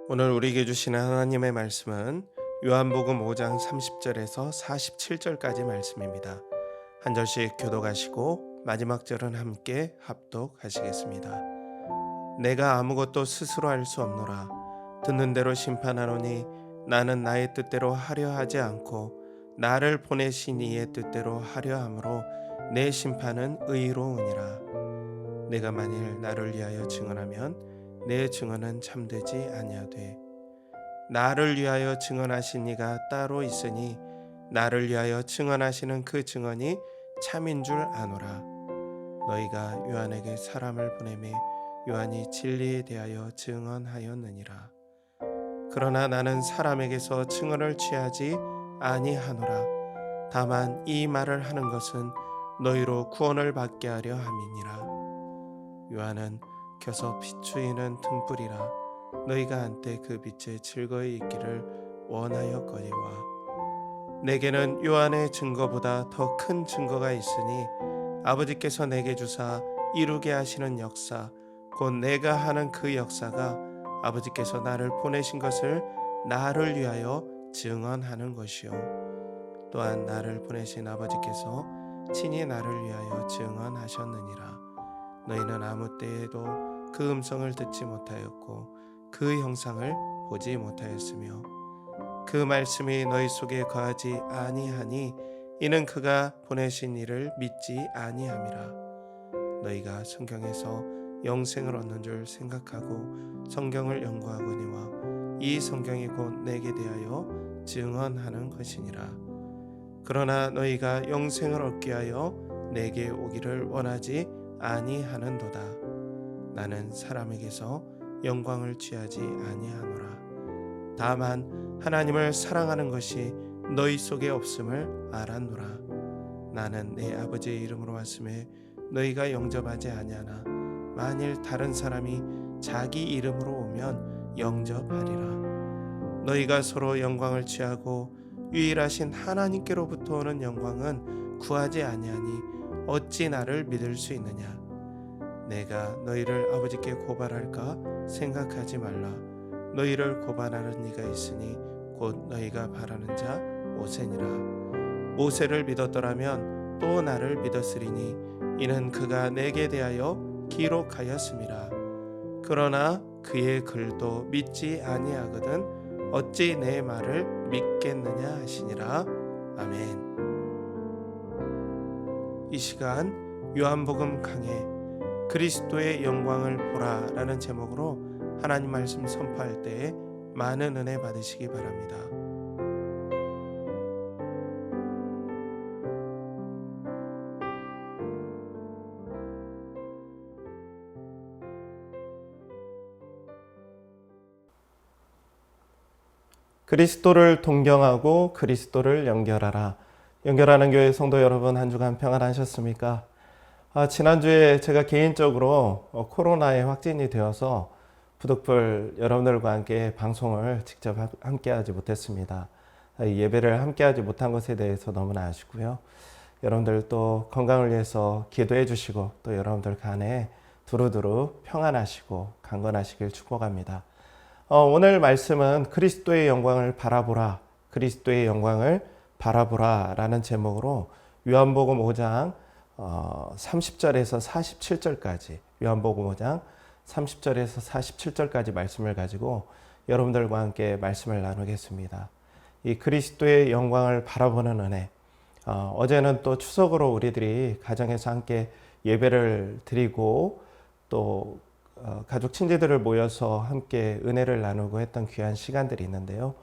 오늘 우리에게 주시는 하나님의 말씀은 요한복음 5장 30절에서 47절까지 말씀입니다. 한 절씩 교독하시고 마지막 절은 함께 합독하시겠습니다. 내가 아무것도 스스로 할 수 없노라. 듣는 대로 심판하노니 나는 나의 뜻대로 하려 하지 않고 나를 보내신 이의 뜻대로 하려 함으로 내 심판은 의로우니라. 내가 만일 나를 위하여 증언하면 내 증언은 참되지 아니하되 나를 위하여 증언하신 이가 따로 있으니 나를 위하여 증언하시는 그 증언이 참인 줄 아노라. 너희가 요한에게 사람을 보내매 요한이 진리에 대하여 증언하였느니라. 그러나 나는 사람에게서 증언을 취하지 아니하노라. 다만 이 말을 하는 것은 너희로 구원을 받게 하려 함이니라. 요한은 켜서 비추이는 등불이라. 너희가 한때 그 빛에 즐거이 있기를 원하였거니와 내게는 요한의 증거보다 더 큰 증거가 있으니 아버지께서 내게 주사 이루게 하시는 역사 곧 내가 하는 그 역사가 아버지께서 나를 보내신 것을 나를 위하여 증언하는 것이요 또한 나를 보내신 아버지께서 친히 나를 위하여 증언하셨느니라. 너희는 아무 때에도 그 음성을 듣지 못하였고 그 형상을 보지 못하였으며 그 말씀이 너희 속에 거하지 아니하니 이는 그가 보내신 이를 믿지 아니함이라. 너희가 성경에서 영생을 얻는 줄 생각하고 성경을 연구하거니와 이 성경이 곧 내게 대하여 증언하는 것이니라. 그러나 너희가 영생을 얻게 하여 내게 오기를 원하지 아니하는도다. 나는 사람에게서 영광을 취하지 아니하노라. 다만 하나님을 사랑하는 것이 너희 속에 없음을 알았노라. 나는 내 아버지의 이름으로 왔음에 너희가 영접하지 아니하나 만일 다른 사람이 자기 이름으로 오면 영접하리라. 너희가 서로 영광을 취하고 유일하신 하나님께로부터 오는 영광은 구하지 아니하니 어찌 나를 믿을 수 있느냐. 내가 너희를 아버지께 고발할까 생각하지 말라. 너희를 고발하는 이가 있으니 곧 너희가 바라는 자 모세니라. 모세를 믿었더라면 또 나를 믿었으리니 이는 그가 내게 대하여 기록하였음이라. 그러나 그의 글도 믿지 아니하거든 어찌 내 말을 믿겠느냐 하시니라. 아멘. 이 시간 요한복음 강해 그리스도의 영광을 보라 라는 제목으로 하나님 말씀 선포할 때에 많은 은혜 받으시기 바랍니다. 그리스도를 동경하고 그리스도를 연결하라. 연결하는 교회 성도 여러분, 한 주간 평안하셨습니까? 지난주에 제가 개인적으로 코로나에 확진이 되어서 부득불 여러분들과 함께 방송을 직접 함께하지 못했습니다. 예배를 함께하지 못한 것에 대해서 너무나 아쉽고요. 여러분들 또 건강을 위해서 기도해 주시고 또 여러분들 간에 두루두루 평안하시고 강건하시길 축복합니다. 오늘 말씀은 그리스도의 영광을 바라보라, 그리스도의 영광을 바라보라 라는 제목으로 요한복음 5장 30절에서 47절까지 요한복음 5장 30절에서 47절까지 말씀을 가지고 여러분들과 함께 말씀을 나누겠습니다. 이 그리스도의 영광을 바라보는 은혜, 어제는 또 추석으로 우리들이 가정에서 함께 예배를 드리고 또 가족 친지들을 모여서 함께 은혜를 나누고 했던 귀한 시간들이 있는데요.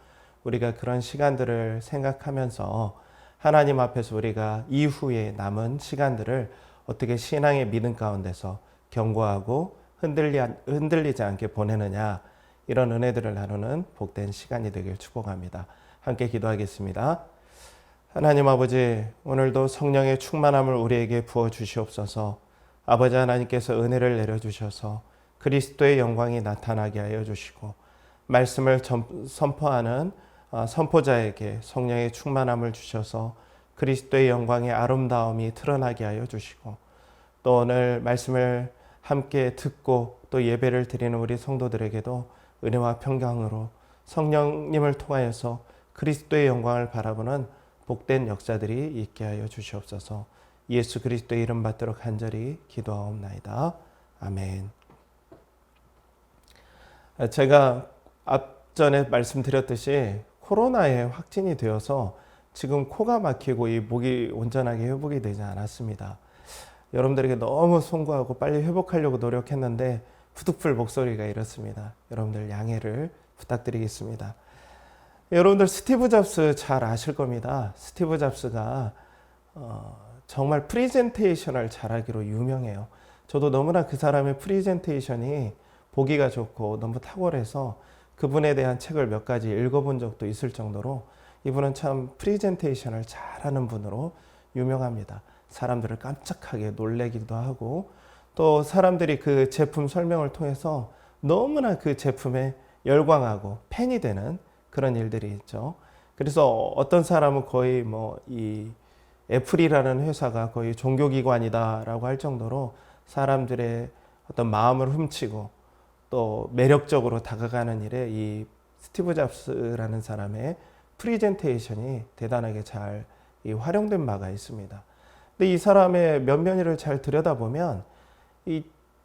우리가 그런 시간들을 생각하면서 하나님 앞에서 우리가 이후에 남은 시간들을 어떻게 신앙의 믿음 가운데서 견고하고 흔들리지 않게 보내느냐, 이런 은혜들을 나누는 복된 시간이 되길 축복합니다. 함께 기도하겠습니다. 하나님 아버지, 오늘도 성령의 충만함을 우리에게 부어 주시옵소서. 아버지 하나님께서 은혜를 내려주셔서 그리스도의 영광이 나타나게 하여 주시고 말씀을 선포하는 선포자에게 성령의 충만함을 주셔서 그리스도의 영광의 아름다움이 드러나게 하여 주시고 또 오늘 말씀을 함께 듣고 또 예배를 드리는 우리 성도들에게도 은혜와 평강으로 성령님을 통하여서 그리스도의 영광을 바라보는 복된 역사들이 있게 하여 주시옵소서. 예수 그리스도의 이름 받들어 간절히 기도하옵나이다. 아멘. 제가 앞전에 말씀드렸듯이 코로나에 확진이 되어서 지금 코가 막히고 이 목이 온전하게 회복이 되지 않았습니다. 여러분들에게 너무 송구하고 빨리 회복하려고 노력했는데 부득불 목소리가 이렇습니다. 여러분들 양해를 부탁드리겠습니다. 여러분들 스티브 잡스 잘 아실 겁니다. 스티브 잡스가 정말 프리젠테이션을 잘하기로 유명해요. 저도 너무나 그 사람의 프리젠테이션이 보기가 좋고 너무 탁월해서 그분에 대한 책을 몇 가지 읽어본 적도 있을 정도로 이분은 참 프리젠테이션을 잘하는 분으로 유명합니다. 사람들을 깜짝하게 놀래기도 하고 또 사람들이 그 제품 설명을 통해서 너무나 그 제품에 열광하고 팬이 되는 그런 일들이 있죠. 그래서 어떤 사람은 거의 이 애플이라는 회사가 거의 종교기관이다라고 할 정도로 사람들의 어떤 마음을 훔치고 또 매력적으로 다가가는 일에 이 스티브 잡스라는 사람의 프리젠테이션이 대단하게 잘 활용된 바가 있습니다. 근데 이 사람의 면면이를 잘 들여다보면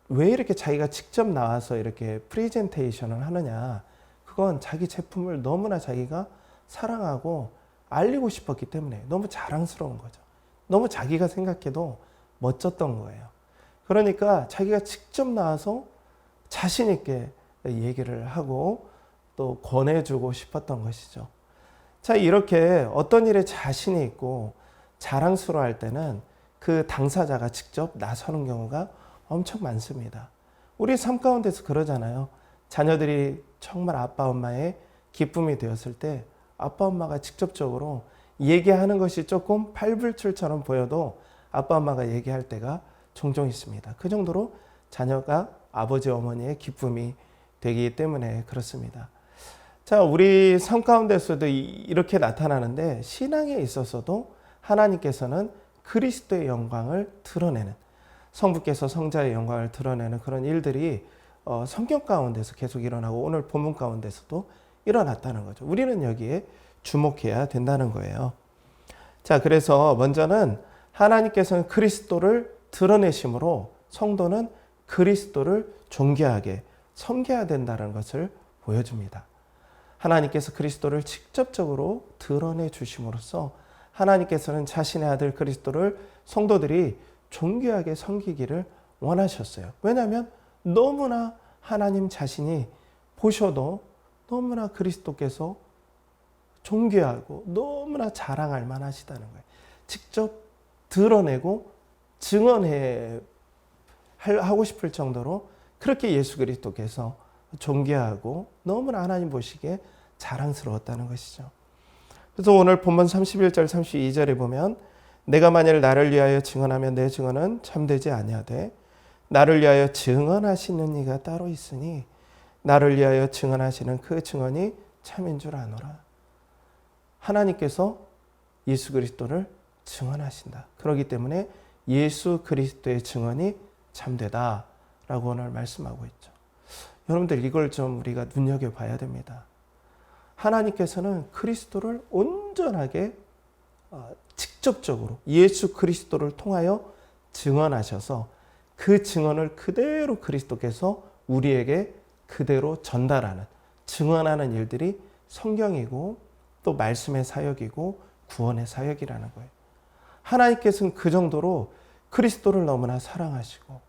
왜 이렇게 자기가 직접 나와서 이렇게 프리젠테이션을 하느냐, 그건 자기 제품을 너무나 자기가 사랑하고 알리고 싶었기 때문에 너무 자랑스러운 거죠. 너무 자기가 생각해도 멋졌던 거예요. 그러니까 자기가 직접 나와서 자신 있게 얘기를 하고 또 권해주고 싶었던 것이죠. 자, 이렇게 어떤 일에 자신이 있고 자랑스러워할 때는 그 당사자가 직접 나서는 경우가 엄청 많습니다. 우리 삶 가운데서 그러잖아요. 자녀들이 정말 아빠 엄마의 기쁨이 되었을 때 아빠 엄마가 직접적으로 얘기하는 것이 조금 팔불출처럼 보여도 아빠 엄마가 얘기할 때가 종종 있습니다. 그 정도로 자녀가 아버지 어머니의 기쁨이 되기 때문에 그렇습니다. 자, 우리 삶 가운데서도 이렇게 나타나는데 신앙에 있어서도 하나님께서는 그리스도의 영광을 드러내는, 성부께서 성자의 영광을 드러내는 그런 일들이 성경 가운데서 계속 일어나고 오늘 본문 가운데서도 일어났다는 거죠. 우리는 여기에 주목해야 된다는 거예요. 자, 그래서 먼저는 하나님께서는 그리스도를 드러내심으로 성도는 그리스도를 존귀하게 섬겨야 된다는 것을 보여줍니다. 하나님께서 그리스도를 직접적으로 드러내 주심으로써 하나님께서는 자신의 아들 그리스도를 성도들이 존귀하게 섬기기를 원하셨어요. 왜냐하면 너무나 하나님 자신이 보셔도 너무나 그리스도께서 존귀하고 너무나 자랑할 만하시다는 거예요. 직접 드러내고 하고 싶을 정도로 그렇게 예수 그리스도께서 존귀하고 너무나 하나님 보시기에 자랑스러웠다는 것이죠. 그래서 오늘 본문 31절 32절에 보면 내가 만일 나를 위하여 증언하면 내 증언은 참되지 아니하되 나를 위하여 증언하시는 이가 따로 있으니 나를 위하여 증언하시는 그 증언이 참인 줄 아노라. 하나님께서 예수 그리스도를 증언하신다. 그렇기 때문에 예수 그리스도의 증언이 참되다라고 오늘 말씀하고 있죠. 여러분들 이걸 좀 우리가 눈여겨봐야 됩니다. 하나님께서는 그리스도를 온전하게 직접적으로 예수 그리스도를 통하여 증언하셔서 그 증언을 그대로 그리스도께서 우리에게 그대로 전달하는, 증언하는 일들이 성경이고 또 말씀의 사역이고 구원의 사역이라는 거예요. 하나님께서는 그 정도로 그리스도를 너무나 사랑하시고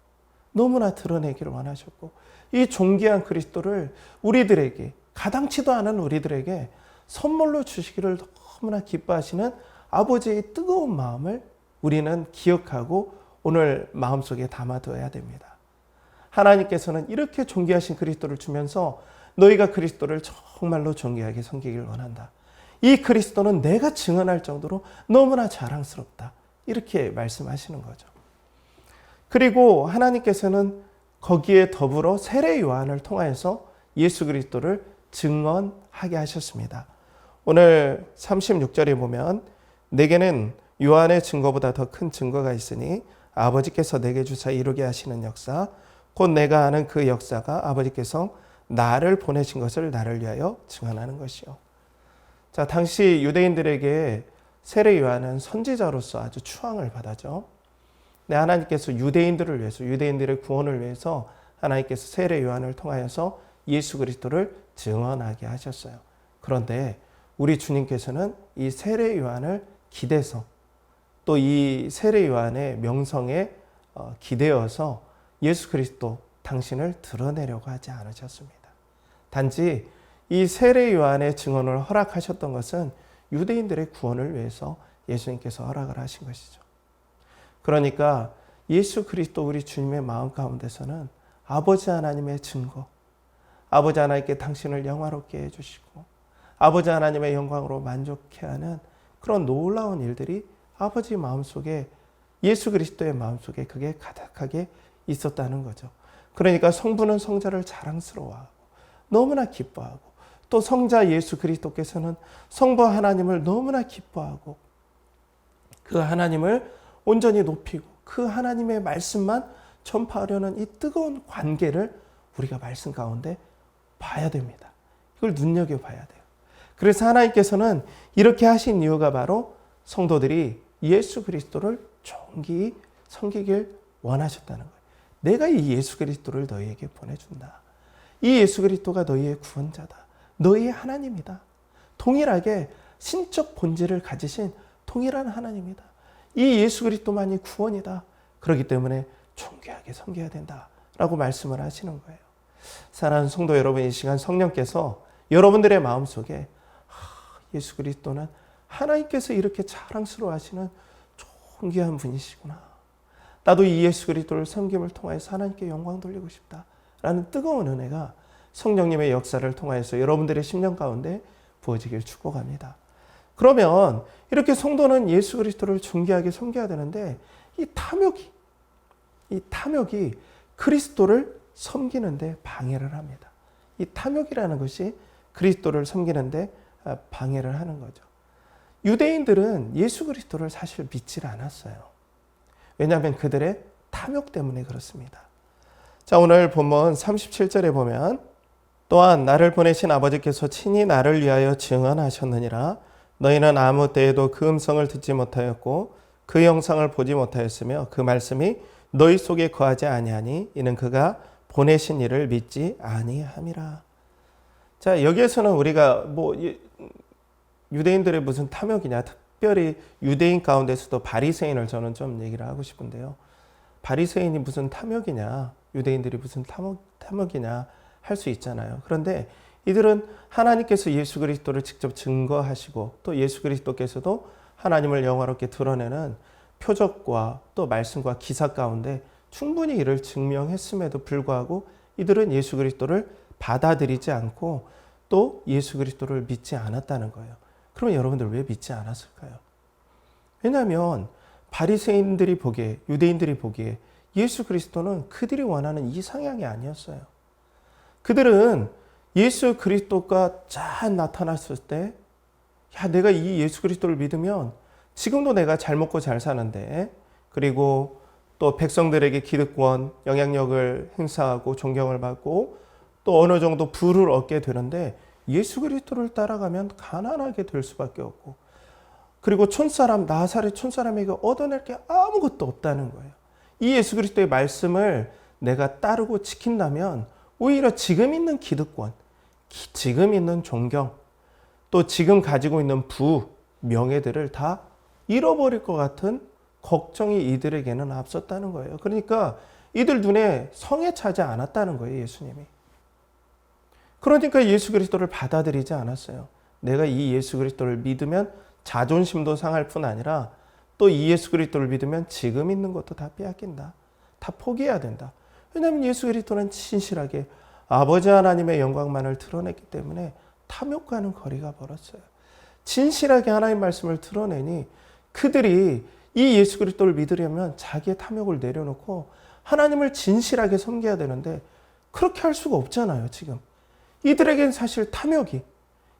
너무나 드러내기를 원하셨고 이 존귀한 그리스도를 우리들에게, 가당치도 않은 우리들에게 선물로 주시기를 너무나 기뻐하시는 아버지의 뜨거운 마음을 우리는 기억하고 오늘 마음속에 담아둬야 됩니다. 하나님께서는 이렇게 존귀하신 그리스도를 주면서 너희가 그리스도를 정말로 존귀하게 섬기길 원한다. 이 그리스도는 내가 증언할 정도로 너무나 자랑스럽다. 이렇게 말씀하시는 거죠. 그리고 하나님께서는 거기에 더불어 세례 요한을 통하여서 예수 그리스도를 증언하게 하셨습니다. 오늘 36절에 보면 내게는 요한의 증거보다 더 큰 증거가 있으니 아버지께서 내게 주사 이루게 하시는 역사, 곧 내가 아는 그 역사가 아버지께서 나를 보내신 것을 나를 위하여 증언하는 것이요. 자, 당시 유대인들에게 세례 요한은 선지자로서 아주 추앙을 받았죠. 네, 하나님께서 유대인들을 위해서, 유대인들의 구원을 위해서 하나님께서 세례 요한을 통하여서 예수 그리스도를 증언하게 하셨어요. 그런데 우리 주님께서는 이 세례 요한을 기대서 또 이 세례 요한의 명성에 기대어서 예수 그리스도 당신을 드러내려고 하지 않으셨습니다. 단지 이 세례 요한의 증언을 허락하셨던 것은 유대인들의 구원을 위해서 예수님께서 허락을 하신 것이죠. 그러니까 예수 그리스도 우리 주님의 마음 가운데서는 아버지 하나님의 증거, 아버지 하나님께 당신을 영화롭게 해주시고 아버지 하나님의 영광으로 만족해하는 그런 놀라운 일들이 아버지 마음속에, 예수 그리스도의 마음속에 그게 가득하게 있었다는 거죠. 그러니까 성부는 성자를 자랑스러워하고 너무나 기뻐하고 또 성자 예수 그리스도께서는 성부 하나님을 너무나 기뻐하고 그 하나님을 온전히 높이고 그 하나님의 말씀만 전파하려는 이 뜨거운 관계를 우리가 말씀 가운데 봐야 됩니다. 이걸 눈여겨봐야 돼요. 그래서 하나님께서는 이렇게 하신 이유가 바로 성도들이 예수 그리스도를 존귀히 섬기길 원하셨다는 거예요. 내가 이 예수 그리스도를 너희에게 보내준다. 이 예수 그리스도가 너희의 구원자다. 너희의 하나님이다. 동일하게 신적 본질을 가지신 동일한 하나님이다. 이 예수 그리스도만이 구원이다. 그렇기 때문에 존귀하게 섬겨야 된다라고 말씀을 하시는 거예요. 사랑하는 성도 여러분, 이 시간 성령께서 여러분들의 마음속에 예수 그리스도는 하나님께서 이렇게 자랑스러워 하시는 존귀한 분이시구나. 나도 이 예수 그리스도를 섬김을 통해서 하나님께 영광 돌리고 싶다라는 뜨거운 은혜가 성령님의 역사를 통해서 여러분들의 심령 가운데 부어지길 축복합니다. 그러면 이렇게 성도는 예수 그리스도를 존귀하게 섬겨야 되는데 이 탐욕이 그리스도를 섬기는데 방해를 합니다. 이 탐욕이라는 것이 그리스도를 섬기는데 방해를 하는 거죠. 유대인들은 예수 그리스도를 사실 믿지 않았어요. 왜냐하면 그들의 탐욕 때문에 그렇습니다. 자, 오늘 본문 37절에 보면 또한 나를 보내신 아버지께서 친히 나를 위하여 증언하셨느니라. 너희는 아무 때에도 그 음성을 듣지 못하였고 그 영상을 보지 못하였으며 그 말씀이 너희 속에 거하지 아니하니 이는 그가 보내신 이를 믿지 아니함이라. 자, 여기에서는 우리가 유대인들의 무슨 탐욕이냐, 특별히 유대인 가운데서도 바리새인을 저는 좀 얘기를 하고 싶은데요. 바리새인이 무슨 탐욕이냐, 유대인들이 무슨 탐욕이냐 할 수 있잖아요. 그런데 이들은 하나님께서 예수 그리스도를 직접 증거하시고 또 예수 그리스도께서도 하나님을 영화롭게 드러내는 표적과 또 말씀과 기사 가운데 충분히 이를 증명했음에도 불구하고 이들은 예수 그리스도를 받아들이지 않고 또 예수 그리스도를 믿지 않았다는 거예요. 그러면 여러분들 왜 믿지 않았을까요? 왜냐하면 바리새인들이 보기에, 유대인들이 보기에 예수 그리스도는 그들이 원하는 이상향이 아니었어요. 그들은 예수 그리스도가 잘 나타났을 때, 야, 내가 이 예수 그리스도를 믿으면 지금도 내가 잘 먹고 잘 사는데, 그리고 또 백성들에게 기득권, 영향력을 행사하고 존경을 받고 또 어느 정도 부를 얻게 되는데 예수 그리스도를 따라가면 가난하게 될 수밖에 없고, 그리고 나사렛 촌사람에게 얻어낼 게 아무것도 없다는 거예요. 이 예수 그리스도의 말씀을 내가 따르고 지킨다면 오히려 지금 있는 기득권, 지금 있는 존경, 또 지금 가지고 있는 명예들을 다 잃어버릴 것 같은 걱정이 이들에게는 앞섰다는 거예요. 그러니까 이들 눈에 성에 차지 않았다는 거예요, 예수님이. 그러니까 예수 그리스도를 받아들이지 않았어요. 내가 이 예수 그리스도를 믿으면 자존심도 상할 뿐 아니라 또 이 예수 그리스도를 믿으면 지금 있는 것도 다 빼앗긴다. 다 포기해야 된다. 왜냐하면 예수 그리스도는 진실하게 아버지 하나님의 영광만을 드러냈기 때문에 탐욕과는 거리가 멀었어요. 진실하게 하나님 말씀을 드러내니 그들이 이 예수 그리스도를 믿으려면 자기의 탐욕을 내려놓고 하나님을 진실하게 섬겨야 되는데 그렇게 할 수가 없잖아요, 지금. 이들에겐 사실 탐욕이,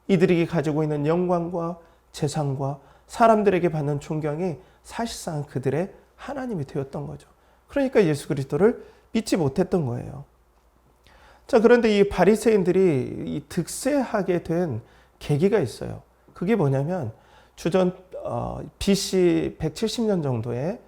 이들이 가지고 있는 영광과 재산과 사람들에게 받는 존경이 사실상 그들의 하나님이 되었던 거죠. 그러니까 예수 그리스도를 믿지 못했던 거예요. 자, 그런데 이 바리새인들이 이 득세하게 된 계기가 있어요. 그게 뭐냐면 주전 BC 170년 정도에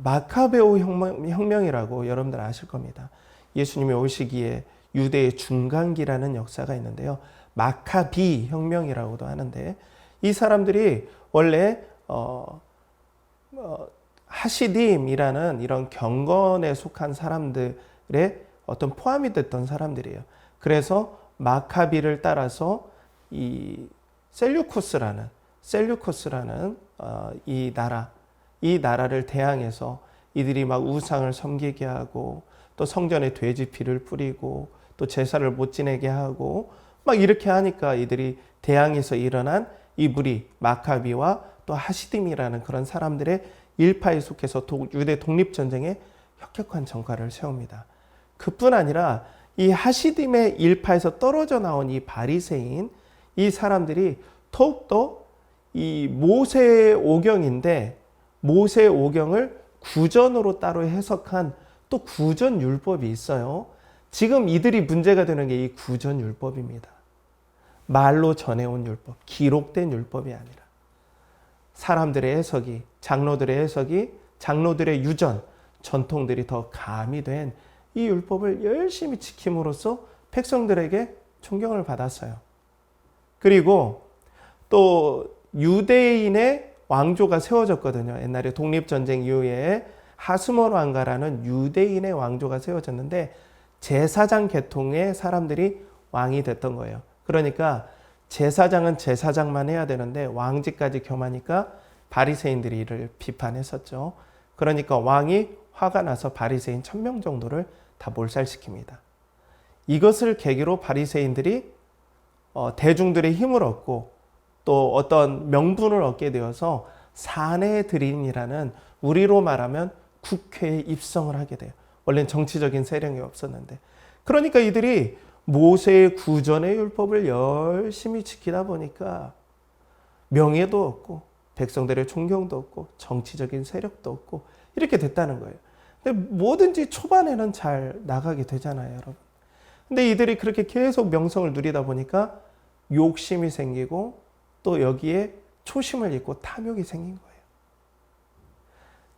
마카베오 혁명이라고 여러분들 아실 겁니다. 예수님이 오시기에 유대의 중간기라는 역사가 있는데요. 마카비 혁명이라고도 하는데, 이 사람들이 원래 하시딤이라는 이런 경건에 속한 사람들의 어떤 포함이 됐던 사람들이에요. 그래서 마카비를 따라서 이 셀류쿠스라는 이 나라를 대항해서 이들이 막 우상을 섬기게 하고, 또 성전에 돼지 피를 뿌리고, 또 제사를 못 지내게 하고, 막 이렇게 하니까 이들이 대항해서 일어난 이 무리 마카비와 또 하시딤이라는 그런 사람들의 일파에 속해서 유대 독립전쟁에 혁혁한 전과를 세웁니다. 그뿐 아니라 이 하시딤의 일파에서 떨어져 나온 이 바리새인, 이 사람들이 더욱더 이 모세의 오경인데, 모세의 오경을 구전으로 따로 해석한 또 구전율법이 있어요. 지금 이들이 문제가 되는 게 이 구전율법입니다. 말로 전해온 율법, 기록된 율법이 아니라 사람들의 해석이, 장로들의 해석이, 장로들의 유전, 전통들이 더 가미된 이 율법을 열심히 지킴으로써 백성들에게 존경을 받았어요. 그리고 또 유대인의 왕조가 세워졌거든요. 옛날에 독립전쟁 이후에 하스몬 왕가라는 유대인의 왕조가 세워졌는데, 제사장 계통의 사람들이 왕이 됐던 거예요. 그러니까 제사장은 제사장만 해야 되는데 왕직까지 겸하니까 바리새인들이 이를 비판했었죠. 그러니까 왕이 화가 나서 바리새인 1000명 정도를 다 몰살시킵니다. 이것을 계기로 바리새인들이 대중들의 힘을 얻고 또 어떤 명분을 얻게 되어서 사내들인이라는, 우리로 말하면 국회에 입성을 하게 돼요. 원래는 정치적인 세력이 없었는데, 그러니까 이들이 모세의 구전의 율법을 열심히 지키다 보니까 명예도 얻고 백성들의 존경도 얻고 정치적인 세력도 얻고 이렇게 됐다는 거예요. 근데 뭐든지 초반에는 잘 나가게 되잖아요, 여러분. 근데 이들이 그렇게 계속 명성을 누리다 보니까 욕심이 생기고 또 여기에 초심을 잃고 탐욕이 생긴 거예요.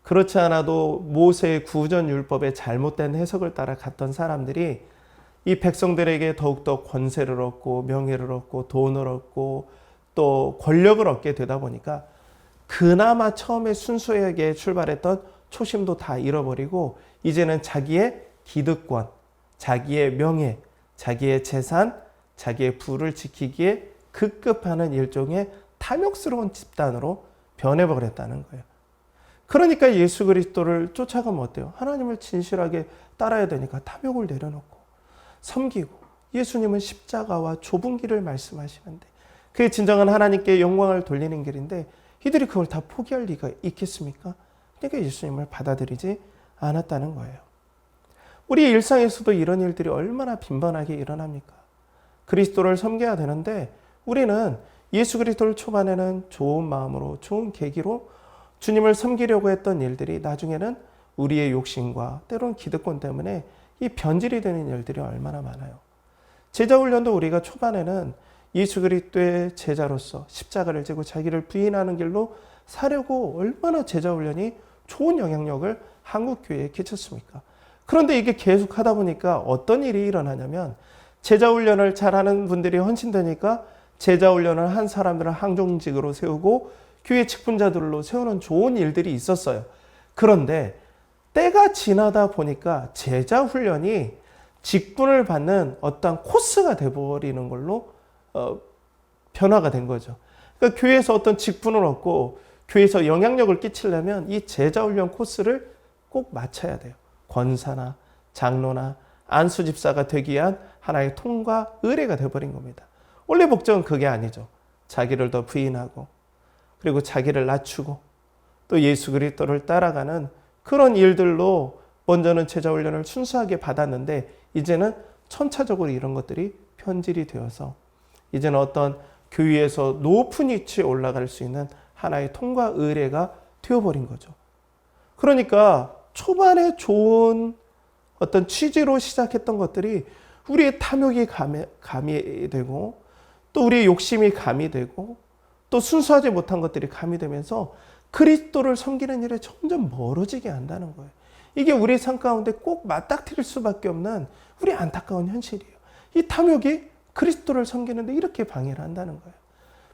그렇지 않아도 모세의 구전율법의 잘못된 해석을 따라 갔던 사람들이 이 백성들에게 더욱더 권세를 얻고 명예를 얻고 돈을 얻고 또 권력을 얻게 되다 보니까 그나마 처음에 순수하게 출발했던 초심도 다 잃어버리고, 이제는 자기의 기득권, 자기의 명예, 자기의 재산, 자기의 부를 지키기에 급급하는 일종의 탐욕스러운 집단으로 변해버렸다는 거예요. 그러니까 예수 그리스도를 쫓아가면 어때요? 하나님을 진실하게 따라야 되니까 탐욕을 내려놓고 섬기고, 예수님은 십자가와 좁은 길을 말씀하시는데 그게 진정한 하나님께 영광을 돌리는 길인데 이들이 그걸 다 포기할 리가 있겠습니까? 그러니까 예수님을 받아들이지 않았다는 거예요. 우리 일상에서도 이런 일들이 얼마나 빈번하게 일어납니까? 그리스도를 섬겨야 되는데 우리는 예수 그리스도를 초반에는 좋은 마음으로, 좋은 계기로 주님을 섬기려고 했던 일들이 나중에는 우리의 욕심과 때로는 기득권 때문에 이 변질이 되는 일들이 얼마나 많아요. 제자훈련도 우리가 초반에는 예수 그리스도의 제자로서 십자가를 지고 자기를 부인하는 길로 사려고 얼마나 제자훈련이 좋은 영향력을 한국교회에 끼쳤습니까? 그런데 이게 계속 하다 보니까 어떤 일이 일어나냐면, 제자훈련을 잘하는 분들이 헌신되니까 제자훈련을 한 사람들을 항종직으로 세우고 교회 직분자들로 세우는 좋은 일들이 있었어요. 그런데 때가 지나다 보니까 제자훈련이 직분을 받는 어떤 코스가 돼버리는 걸로 변화가 된 거죠. 그러니까 교회에서 어떤 직분을 얻고 교회에서 영향력을 끼치려면 이 제자훈련 코스를 꼭 맞춰야 돼요. 권사나 장로나 안수집사가 되기 위한 하나의 통과 의례가 되어버린 겁니다. 원래 목적은 그게 아니죠. 자기를 더 부인하고 그리고 자기를 낮추고 또 예수 그리스도를 따라가는 그런 일들로 먼저는 제자훈련을 순수하게 받았는데, 이제는 천차적으로 이런 것들이 편질이 되어서 이제는 어떤 교회에서 높은 위치에 올라갈 수 있는 하나의 통과 의례가 되어버린 거죠. 그러니까 초반에 좋은 어떤 취지로 시작했던 것들이 우리의 탐욕이 감이 되고 또 우리의 욕심이 감이 되고 또 순수하지 못한 것들이 감이 되면서 그리스도를 섬기는 일에 점점 멀어지게 한다는 거예요. 이게 우리 삶 가운데 꼭 맞닥뜨릴 수밖에 없는 우리 안타까운 현실이에요. 이 탐욕이 그리스도를 섬기는데 이렇게 방해를 한다는 거예요.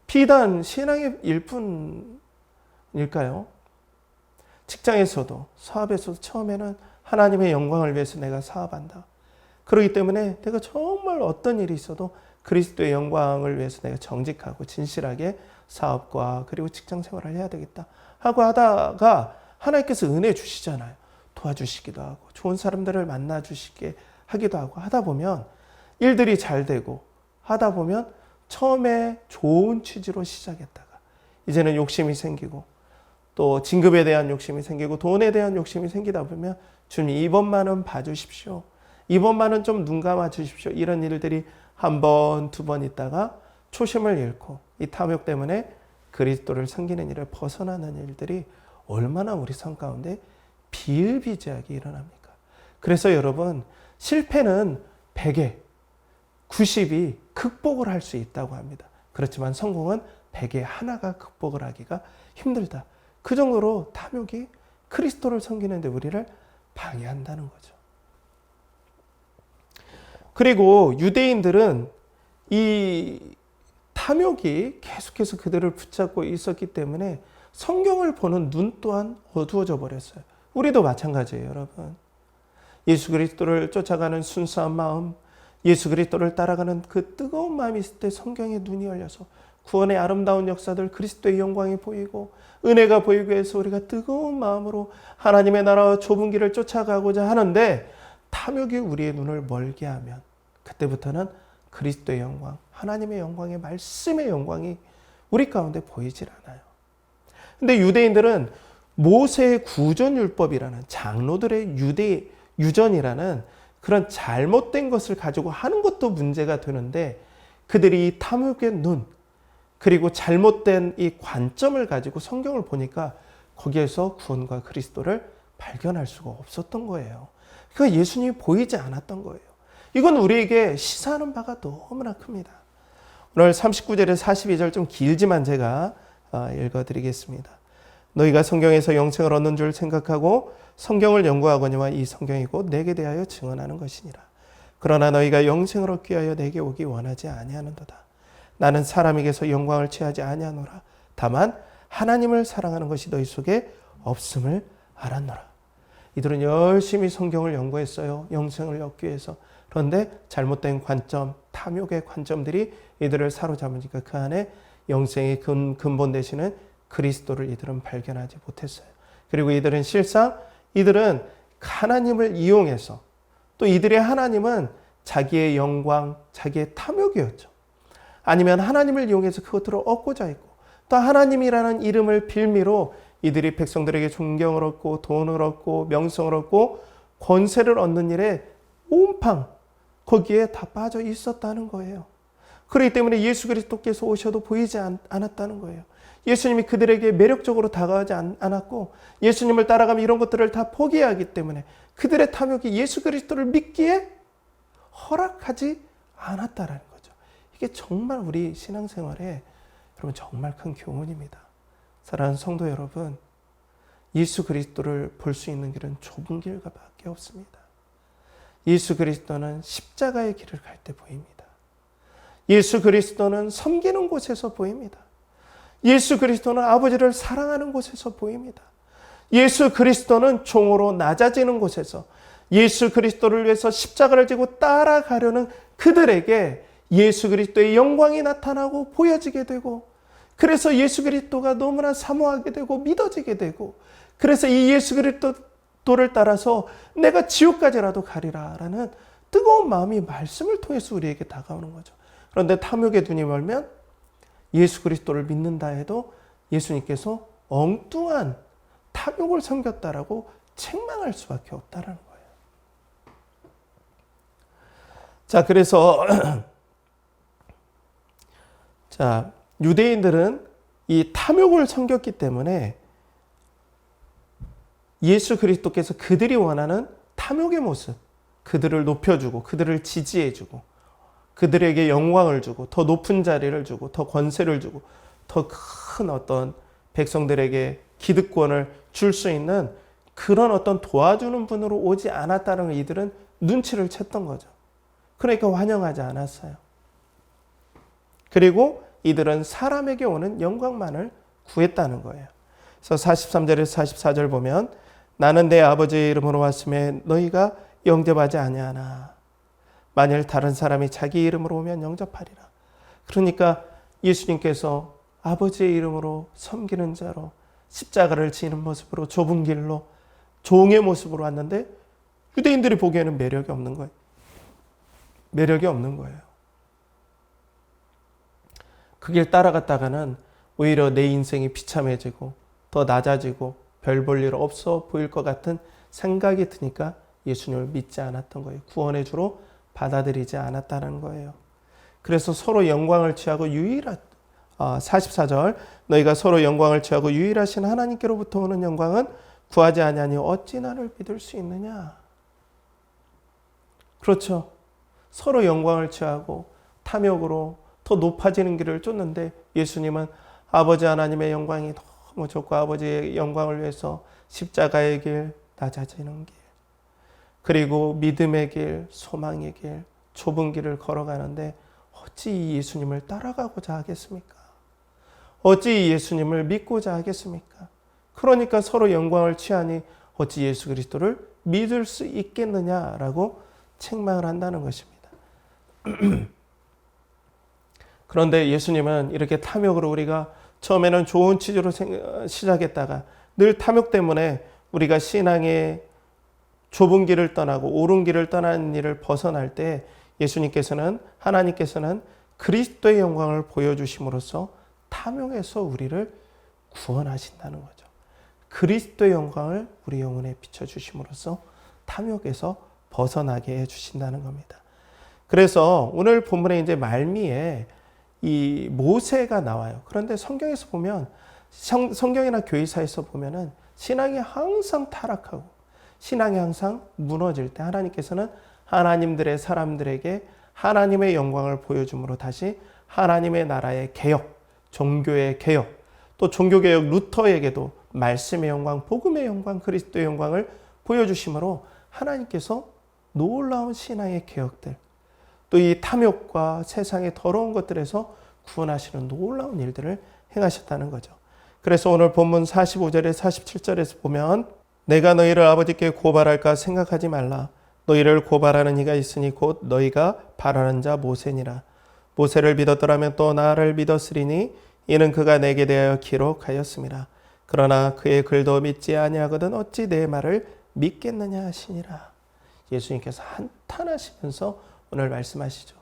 비단 신앙의 일뿐일까요? 직장에서도 사업에서도 처음에는 하나님의 영광을 위해서 내가 사업한다. 그렇기 때문에 내가 정말 어떤 일이 있어도 그리스도의 영광을 위해서 내가 정직하고 진실하게 사업과 그리고 직장 생활을 해야 되겠다 하고 하다가 하나님께서 은혜 주시잖아요. 도와주시기도 하고 좋은 사람들을 만나 주시게 하기도 하고 하다 보면 일들이 잘 되고 하다 보면 처음에 좋은 취지로 시작했다가 이제는 욕심이 생기고 또 진급에 대한 욕심이 생기고 돈에 대한 욕심이 생기다 보면 주님 이번만은 봐주십시오. 이번만은 좀 눈 감아 주십시오. 이런 일들이 한 번, 두 번 있다가 초심을 잃고 이 탐욕 때문에 그리스도를 섬기는 일을 벗어나는 일들이 얼마나 우리 삶 가운데 비일비재하게 일어납니까? 그래서 여러분 실패는 100에 90이 극복을 할 수 있다고 합니다. 그렇지만 성공은 100에 하나가 극복을 하기가 힘들다. 그 정도로 탐욕이 그리스도를 섬기는 데 우리를 방해한다는 거죠. 그리고 유대인들은 이 탐욕이 계속해서 그들을 붙잡고 있었기 때문에 성경을 보는 눈 또한 어두워져 버렸어요. 우리도 마찬가지예요, 여러분. 예수 그리스도를 쫓아가는 순수한 마음, 예수 그리스도를 따라가는 그 뜨거운 마음이 있을 때 성경의 눈이 열려서 구원의 아름다운 역사들, 그리스도의 영광이 보이고 은혜가 보이고 해서 우리가 뜨거운 마음으로 하나님의 나라와 좁은 길을 쫓아가고자 하는데 탐욕이 우리의 눈을 멀게 하면 그때부터는 그리스도의 영광, 하나님의 영광의 말씀의 영광이 우리 가운데 보이질 않아요. 근데 유대인들은 모세의 구전율법이라는 장로들의 유전이라는 그런 잘못된 것을 가지고 하는 것도 문제가 되는데 그들이 이 탐욕의 눈 그리고 잘못된 이 관점을 가지고 성경을 보니까 거기에서 구원과 그리스도를 발견할 수가 없었던 거예요. 그러니까 예수님이 보이지 않았던 거예요. 이건 우리에게 시사하는 바가 너무나 큽니다. 오늘 39절에서 42절 좀 길지만 제가 읽어드리겠습니다. 너희가 성경에서 영생을 얻는 줄 생각하고 성경을 연구하거니와 이 성경이 곧 내게 대하여 증언하는 것이니라. 그러나 너희가 영생을 얻기 위하여 내게 오기 원하지 아니하는도다. 나는 사람에게서 영광을 취하지 아니하노라. 다만 하나님을 사랑하는 것이 너희 속에 없음을 알았노라. 이들은 열심히 성경을 연구했어요. 영생을 얻기 위해서. 그런데 잘못된 관점, 탐욕의 관점들이 이들을 사로잡으니까 그 안에 영생의 근본 되시는 그리스도를 이들은 발견하지 못했어요. 그리고 이들은 실상 이들은 하나님을 이용해서 또 이들의 하나님은 자기의 영광, 자기의 탐욕이었죠. 아니면 하나님을 이용해서 그것들을 얻고자 했고 또 하나님이라는 이름을 빌미로 이들이 백성들에게 존경을 얻고 돈을 얻고 명성을 얻고 권세를 얻는 일에 온팡 거기에 다 빠져 있었다는 거예요. 그렇기 때문에 예수 그리스도께서 오셔도 보이지 않았다는 거예요. 예수님이 그들에게 매력적으로 다가가지 않았고 예수님을 따라가면 이런 것들을 다 포기하기 때문에 그들의 탐욕이 예수 그리스도를 믿기에 허락하지 않았다라는 거죠. 이게 정말 우리 신앙생활에 여러분 정말 큰 교훈입니다. 사랑하는 성도 여러분, 예수 그리스도를 볼 수 있는 길은 좁은 길밖에 없습니다. 예수 그리스도는 십자가의 길을 갈 때 보입니다. 예수 그리스도는 섬기는 곳에서 보입니다. 예수 그리스도는 아버지를 사랑하는 곳에서 보입니다. 예수 그리스도는 종으로 낮아지는 곳에서 예수 그리스도를 위해서 십자가를 지고 따라가려는 그들에게 예수 그리스도의 영광이 나타나고 보여지게 되고 그래서 예수 그리스도가 너무나 사모하게 되고 믿어지게 되고 그래서 이 예수 그리스도를 따라서 내가 지옥까지라도 가리라라는 뜨거운 마음이 말씀을 통해서 우리에게 다가오는 거죠. 그런데 탐욕의 눈이 멀면 예수 그리스도를 믿는다 해도 예수님께서 엉뚱한 탐욕을 섬겼다라고 책망할 수밖에 없다라는 거예요. 자, 그래서 자, 유대인들은 이 탐욕을 섬겼기 때문에 예수 그리스도께서 그들이 원하는 탐욕의 모습, 그들을 높여주고 그들을 지지해주고 그들에게 영광을 주고 더 높은 자리를 주고 더 권세를 주고 더 큰 어떤 백성들에게 기득권을 줄 수 있는 그런 어떤 도와주는 분으로 오지 않았다는 걸 이들은 눈치를 챘던 거죠. 그러니까 환영하지 않았어요. 그리고 이들은 사람에게 오는 영광만을 구했다는 거예요. 그래서 43절에서 44절 보면 나는 내 아버지의 이름으로 왔음에 너희가 영접하지 아니하나 만일 다른 사람이 자기 이름으로 오면 영접하리라. 그러니까 예수님께서 아버지의 이름으로 섬기는 자로 십자가를 지는 모습으로 좁은 길로 종의 모습으로 왔는데 유대인들이 보기에는 매력이 없는 거예요. 매력이 없는 거예요. 그 길 따라갔다가는 오히려 내 인생이 비참해지고 더 낮아지고 별 볼 일 없어 보일 것 같은 생각이 드니까 예수님을 믿지 않았던 거예요. 구원의 주로 받아들이지 않았다는 거예요. 그래서 서로 영광을 취하고 44절 너희가 서로 영광을 취하고 유일하신 하나님께로부터 오는 영광은 구하지 아니하니 어찌 나를 믿을 수 있느냐. 그렇죠. 서로 영광을 취하고 탐욕으로 더 높아지는 길을 쫓는데 예수님은 아버지 하나님의 영광이 너무 좋고 아버지의 영광을 위해서 십자가의 길, 낮아지는 길, 그리고 믿음의 길, 소망의 길, 좁은 길을 걸어가는데 어찌 이 예수님을 따라가고자 하겠습니까? 어찌 이 예수님을 믿고자 하겠습니까? 그러니까 서로 영광을 취하니 어찌 예수 그리스도를 믿을 수 있겠느냐라고 책망을 한다는 것입니다. 그런데 예수님은 이렇게 탐욕으로 우리가 처음에는 좋은 취지로 시작했다가 늘 탐욕 때문에 우리가 신앙의 좁은 길을 떠나고 옳은 길을 떠나는 일을 벗어날 때 예수님께서는 하나님께서는 그리스도의 영광을 보여주심으로써 탐욕에서 우리를 구원하신다는 거죠. 그리스도의 영광을 우리 영혼에 비춰주심으로써 탐욕에서 벗어나게 해주신다는 겁니다. 그래서 오늘 본문에 이제 말미에 이 모세가 나와요. 그런데 성경에서 보면 성경이나 교회사에서 보면은 신앙이 항상 타락하고 신앙이 항상 무너질 때 하나님께서는 하나님들의 사람들에게 하나님의 영광을 보여줌으로 다시 하나님의 나라의 개혁, 종교의 개혁, 또 종교개혁 루터에게도 말씀의 영광, 복음의 영광, 그리스도의 영광을 보여주심으로 하나님께서 놀라운 신앙의 개혁들, 또 이 탐욕과 세상의 더러운 것들에서 구원하시는 놀라운 일들을 행하셨다는 거죠. 그래서 오늘 본문 45절에 47절에서 보면 내가 너희를 아버지께 고발할까 생각하지 말라. 너희를 고발하는 이가 있으니 곧 너희가 바라는 자 모세니라. 모세를 믿었더라면 또 나를 믿었으리니 이는 그가 내게 대하여 기록하였음이라. 그러나 그의 글도 믿지 아니하거든 어찌 내 말을 믿겠느냐 하시니라. 예수님께서 한탄하시면서 오늘 말씀하시죠.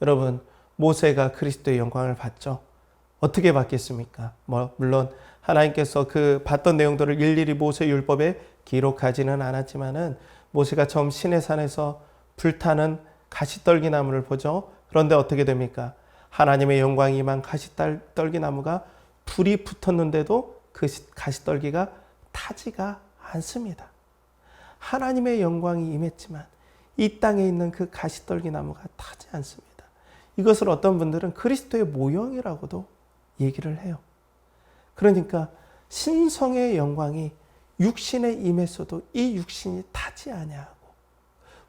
여러분, 모세가 그리스도의 영광을 봤죠. 어떻게 받겠습니까? 물론 하나님께서 그 봤던 내용들을 일일이 모세 율법에 기록하지는 않았지만은 모세가 처음 시내산에서 불타는 가시떨기나무를 보죠. 그런데 어떻게 됩니까? 하나님의 영광이 임한 가시떨기나무가 불이 붙었는데도 그 가시떨기가 타지가 않습니다. 하나님의 영광이 임했지만 이 땅에 있는 그 가시떨기나무가 타지 않습니다. 이것을 어떤 분들은 그리스도의 모형이라고도 얘기를 해요. 그러니까 신성의 영광이 육신에 임했어도 이 육신이 타지 아니하고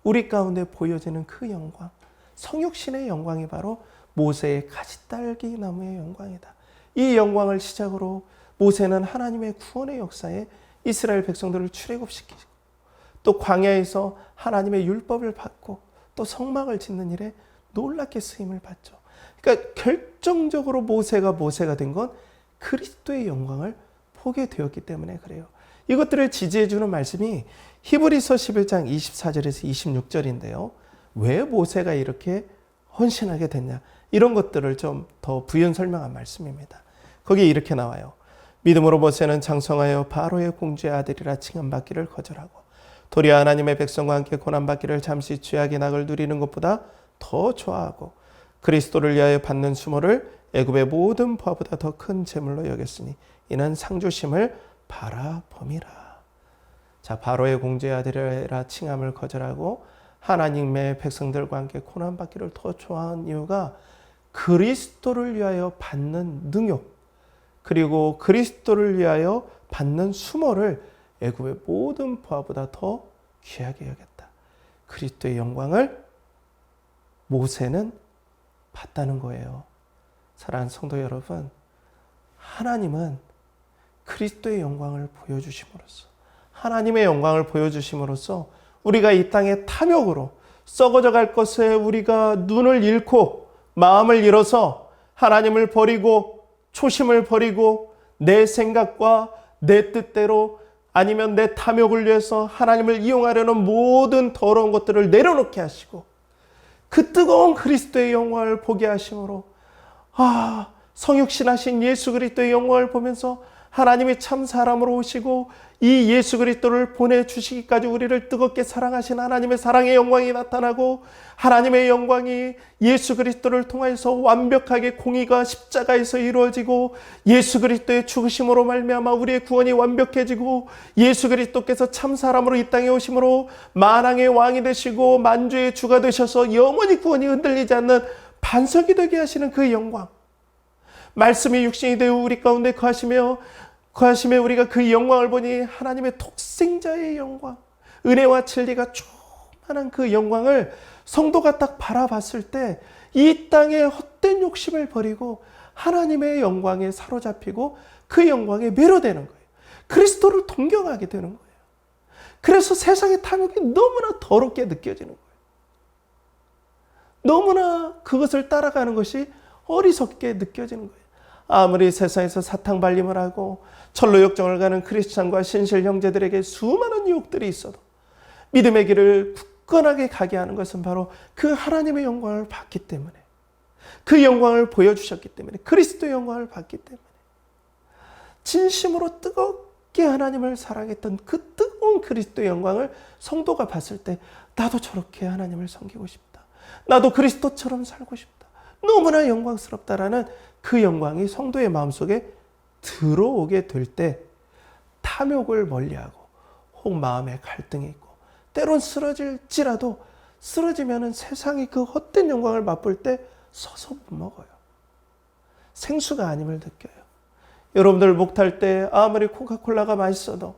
우리 가운데 보여지는 그 영광, 성육신의 영광이 바로 모세의 가시떨기 나무의 영광이다. 이 영광을 시작으로 모세는 하나님의 구원의 역사에 이스라엘 백성들을 출애굽시키고 또 광야에서 하나님의 율법을 받고 또 성막을 짓는 일에 놀랍게 쓰임을 받죠. 그러니까 결정적으로 모세가 된 건 그리스도의 영광을 보게 되었기 때문에 그래요. 이것들을 지지해주는 말씀이 히브리서 11장 24절에서 26절인데요. 왜 모세가 이렇게 헌신하게 됐냐? 이런 것들을 좀 더 부연 설명한 말씀입니다. 거기에 이렇게 나와요. 믿음으로 모세는 장성하여 바로의 공주의 아들이라 칭함받기를 거절하고 도리어 하나님의 백성과 함께 고난받기를 잠시 죄악의 낙을 누리는 것보다 더 좋아하고 그리스도를 위하여 받는 수모를 애굽의 모든 부하보다 더 큰 재물로 여겼으니 이는 상주심을 바라봄이라. 자, 바로의 공주의 아들이라 칭함을 거절하고 하나님의 백성들과 함께 고난받기를 더 좋아하는 이유가 그리스도를 위하여 받는 능욕, 그리고 그리스도를 위하여 받는 수모를 애굽의 모든 부하보다 더 귀하게 여겼다. 그리스도의 영광을 모세는 봤다는 거예요. 사랑하는 성도 여러분, 하나님은 그리스도의 영광을 보여주심으로써, 하나님의 영광을 보여주심으로써 우리가 이 땅의 탐욕으로 썩어져 갈 것에 우리가 눈을 잃고 마음을 잃어서 하나님을 버리고 초심을 버리고 내 생각과 내 뜻대로 아니면 내 탐욕을 위해서 하나님을 이용하려는 모든 더러운 것들을 내려놓게 하시고 그 뜨거운 그리스도의 영광을 보게 하심으로 성육신하신 예수 그리스도의 영광을 보면서 하나님이 참 사람으로 오시고 이 예수 그리스도를 보내주시기까지 우리를 뜨겁게 사랑하신 하나님의 사랑의 영광이 나타나고 하나님의 영광이 예수 그리스도를 통해서 완벽하게 공의가 십자가에서 이루어지고 예수 그리스도의 죽으심으로 말미암아 우리의 구원이 완벽해지고 예수 그리스도께서 참 사람으로 이 땅에 오심으로 만왕의 왕이 되시고 만주의 주가 되셔서 영원히 구원이 흔들리지 않는 반석이 되게 하시는 그 영광, 말씀이 육신이 되어 우리 가운데 거하시며 우리가 그 영광을 보니 하나님의 독생자의 영광, 은혜와 진리가 충만한 그 영광을 성도가 딱 바라봤을 때 이 땅의 헛된 욕심을 버리고 하나님의 영광에 사로잡히고 그 영광에 매료되는 거예요. 그리스도를 동경하게 되는 거예요. 그래서 세상의 탐욕이 너무나 더럽게 느껴지는 거예요. 너무나 그것을 따라가는 것이 어리석게 느껴지는 거예요. 아무리 세상에서 사탕발림을 하고 철로 역정을 가는 크리스찬과 신실 형제들에게 수많은 유혹들이 있어도 믿음의 길을 굳건하게 가게 하는 것은 바로 그 하나님의 영광을 봤기 때문에, 그 영광을 보여주셨기 때문에, 그리스도의 영광을 봤기 때문에 진심으로 뜨겁게 하나님을 사랑했던 그 뜨거운 그리스도의 영광을 성도가 봤을 때 나도 저렇게 하나님을 섬기고 싶다, 나도 그리스도처럼 살고 싶다, 너무나 영광스럽다라는 그 영광이 성도의 마음속에 들어오게 될 때 탐욕을 멀리하고 혹 마음에 갈등이 있고 때론 쓰러질지라도 쓰러지면 세상이 그 헛된 영광을 맛볼 때 서서 못 먹어요. 생수가 아님을 느껴요. 여러분들 목 탈 때 아무리 코카콜라가 맛있어도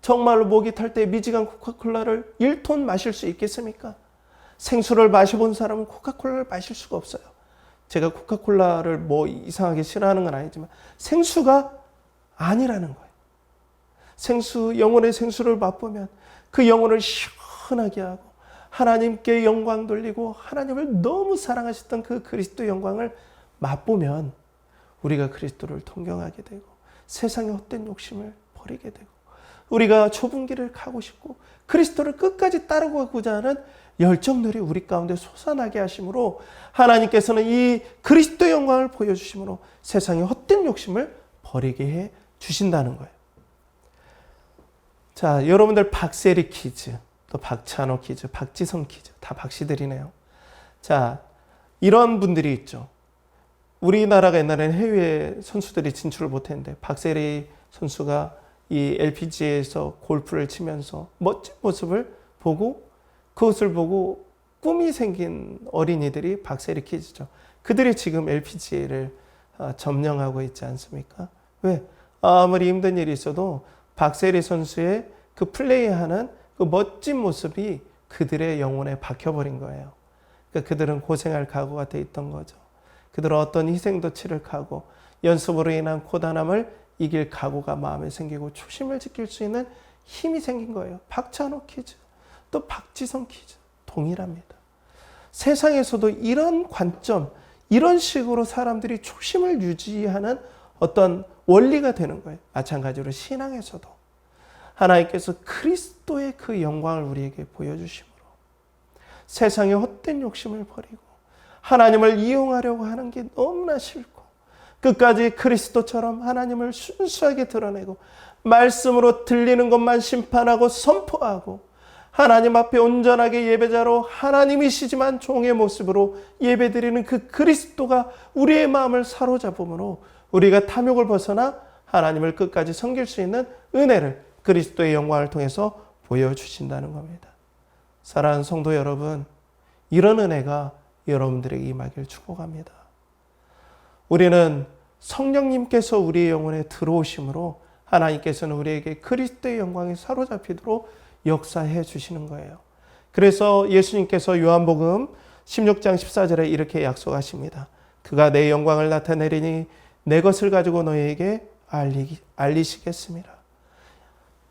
정말로 목이 탈 때 미지간 코카콜라를 1톤 마실 수 있겠습니까? 생수를 마셔본 사람은 코카콜라를 마실 수가 없어요. 제가 코카콜라를 뭐 이상하게 싫어하는 건 아니지만 생수가 아니라는 거예요. 생수, 영혼의 생수를 맛보면 그 영혼을 시원하게 하고 하나님께 영광 돌리고 하나님을 너무 사랑하셨던 그 그리스도의 영광을 맛보면 우리가 그리스도를 동경하게 되고 세상의 헛된 욕심을 버리게 되고 우리가 좁은 길을 가고 싶고 그리스도를 끝까지 따라가고자 하는 열정들이 우리 가운데 솟아나게 하심으로 하나님께서는 이 그리스도의 영광을 보여주심으로 세상의 헛된 욕심을 버리게 해 주신다는 거예요. 자, 여러분들 박세리 퀴즈, 또 박찬호 퀴즈, 박지성 퀴즈, 다 박씨들이네요. 자, 이런 분들이 있죠. 우리나라가 옛날에는 해외 선수들이 진출을 못했는데 박세리 선수가 이 LPGA에서 골프를 치면서 멋진 모습을 보고 그것을 보고 꿈이 생긴 어린이들이 박세리 키즈죠. 그들이 지금 LPGA를 점령하고 있지 않습니까? 왜? 아무리 힘든 일이 있어도 박세리 선수의 그 플레이하는 그 멋진 모습이 그들의 영혼에 박혀버린 거예요. 그러니까 그들은 고생할 각오가 돼 있던 거죠. 그들은 어떤 희생도 치를 각오, 연습으로 인한 고단함을 이길 각오가 마음에 생기고 초심을 지킬 수 있는 힘이 생긴 거예요. 박찬호 퀴즈, 또 박지성 퀴즈 동일합니다. 세상에서도 이런 관점, 이런 식으로 사람들이 초심을 유지하는 어떤 원리가 되는 거예요. 마찬가지로 신앙에서도 하나님께서 그리스도의 그 영광을 우리에게 보여주심으로 세상의 헛된 욕심을 버리고 하나님을 이용하려고 하는 게 너무나 싫고 끝까지 그리스도처럼 하나님을 순수하게 드러내고 말씀으로 들리는 것만 심판하고 선포하고 하나님 앞에 온전하게 예배자로 하나님이시지만 종의 모습으로 예배드리는 그 그리스도가 우리의 마음을 사로잡음으로 우리가 탐욕을 벗어나 하나님을 끝까지 섬길 수 있는 은혜를 그리스도의 영광을 통해서 보여주신다는 겁니다. 사랑하는 성도 여러분, 이런 은혜가 여러분들에게 임하길 축복합니다. 우리는 성령님께서 우리의 영혼에 들어오심으로 하나님께서는 우리에게 그리스도의 영광에 사로잡히도록 역사해 주시는 거예요. 그래서 예수님께서 요한복음 16장 14절에 이렇게 약속하십니다. 그가 내 영광을 나타내리니 내 것을 가지고 너희에게 알리시겠습니다.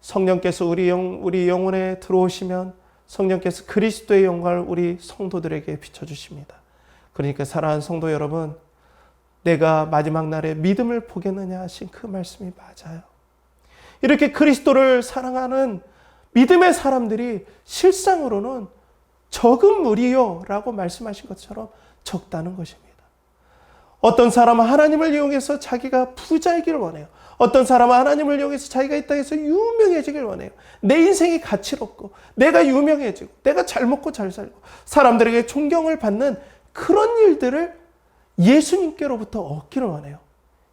성령께서 우리 영혼에 들어오시면 성령께서 그리스도의 영광을 우리 성도들에게 비춰주십니다. 그러니까 사랑하는 성도 여러분, 내가 마지막 날에 믿음을 보겠느냐 하신 그 말씀이 맞아요. 이렇게 그리스도를 사랑하는 믿음의 사람들이 실상으로는 적은 무리요 라고 말씀하신 것처럼 적다는 것입니다. 어떤 사람은 하나님을 이용해서 자기가 부자이기를 원해요. 어떤 사람은 하나님을 이용해서 자기가 이 땅에서 유명해지길 원해요. 내 인생이 가치롭고 내가 유명해지고 내가 잘 먹고 잘 살고 사람들에게 존경을 받는 그런 일들을 예수님께로부터 얻기를 원해요.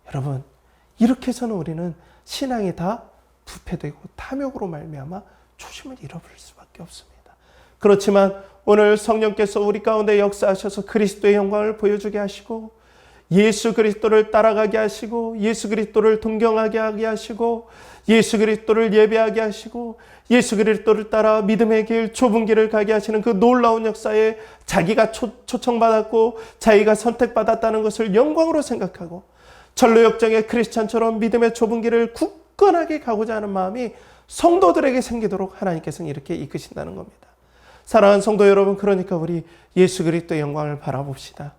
여러분, 이렇게 해서는 우리는 신앙이 다 부패되고 탐욕으로 말미암아 초심을 잃어버릴 수밖에 없습니다. 그렇지만 오늘 성령께서 우리 가운데 역사하셔서 그리스도의 영광을 보여주게 하시고 예수 그리스도를 따라가게 하시고 예수 그리스도를 동경하게 하게 하시고 예수 그리스도를 예배하게 하시고 예수 그리스도를 따라 믿음의 길, 좁은 길을 가게 하시는 그 놀라운 역사에 자기가 초청받았고 자기가 선택받았다는 것을 영광으로 생각하고 전로역정의 크리스찬처럼 믿음의 좁은 길을 굳건하게 가고자 하는 마음이 성도들에게 생기도록 하나님께서는 이렇게 이끄신다는 겁니다. 사랑하는 성도 여러분, 그러니까 우리 예수 그리스도의 영광을 바라봅시다.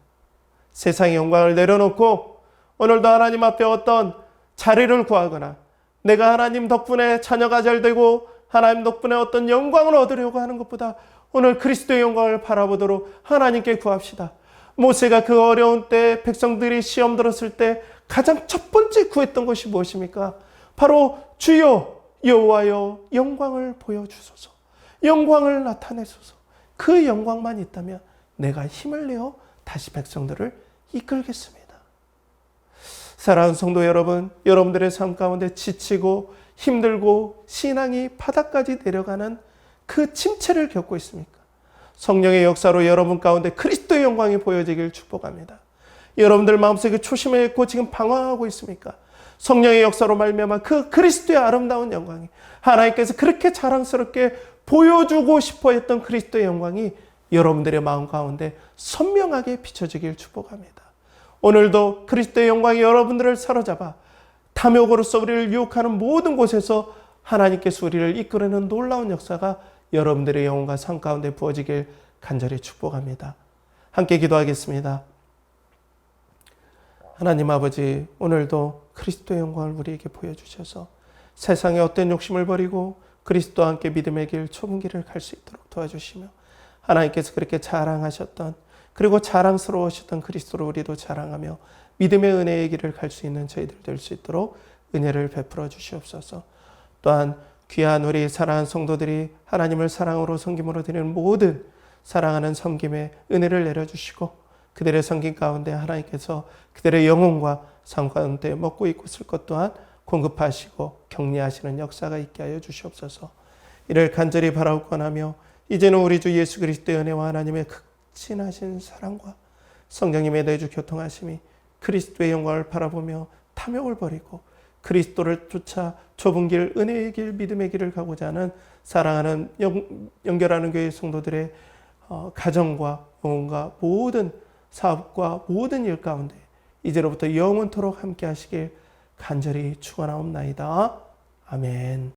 세상의 영광을 내려놓고 오늘도 하나님 앞에 어떤 자리를 구하거나 내가 하나님 덕분에 자녀가 잘 되고 하나님 덕분에 어떤 영광을 얻으려고 하는 것보다 오늘 그리스도의 영광을 바라보도록 하나님께 구합시다. 모세가 그 어려운 때 백성들이 시험 들었을 때 가장 첫 번째 구했던 것이 무엇입니까? 바로 주여 여호와여 영광을 보여주소서. 영광을 나타내소서. 그 영광만 있다면 내가 힘을 내어 다시 백성들을 이끌겠습니다. 사랑하는 성도 여러분, 여러분들의 삶 가운데 지치고 힘들고 신앙이 바닥까지 내려가는 그 침체를 겪고 있습니까? 성령의 역사로 여러분 가운데 그리스도의 영광이 보여지길 축복합니다. 여러분들 마음속에 초심을 잃고 지금 방황하고 있습니까? 성령의 역사로 말미암아 그 그리스도의 아름다운 영광이 하나님께서 그렇게 자랑스럽게 보여주고 싶어 했던 그리스도의 영광이 여러분들의 마음 가운데 선명하게 비춰지길 축복합니다. 오늘도 그리스도의 영광이 여러분들을 사로잡아 탐욕으로서 우리를 유혹하는 모든 곳에서 하나님께서 우리를 이끌어내는 놀라운 역사가 여러분들의 영혼과 삶 가운데 부어지길 간절히 축복합니다. 함께 기도하겠습니다. 하나님 아버지, 오늘도 그리스도의 영광을 우리에게 보여주셔서 세상의 어떤 욕심을 버리고 그리스도와 함께 믿음의 길, 좁은 길을 갈 수 있도록 도와주시며 하나님께서 그렇게 자랑하셨던 그리고 자랑스러우셨던 그리스도를 우리도 자랑하며 믿음의 은혜의 길을 갈 수 있는 저희들 될 수 있도록 은혜를 베풀어 주시옵소서. 또한 귀한 우리 사랑하는 성도들이 하나님을 사랑으로 섬김으로 드리는 모든 사랑하는 섬김에 은혜를 내려주시고 그들의 섬김 가운데 하나님께서 그들의 영혼과 삶 가운데 먹고 입고 쓸 것 또한 공급하시고 격려하시는 역사가 있게 하여 주시옵소서. 이를 간절히 바라고 권하며 이제는 우리 주 예수 그리스도의 은혜와 하나님의 극진하신 사랑과 성령님의 내주 교통하심이 그리스도의 영광을 바라보며 탐욕을 버리고 그리스도를 쫓아 좁은 길, 은혜의 길, 믿음의 길을 가고자 하는 사랑하는 연결하는 교회 성도들의 가정과 영혼과 모든 사업과 모든 일 가운데 이제로부터 영원토록 함께 하시길 간절히 축원하옵나이다. 아멘.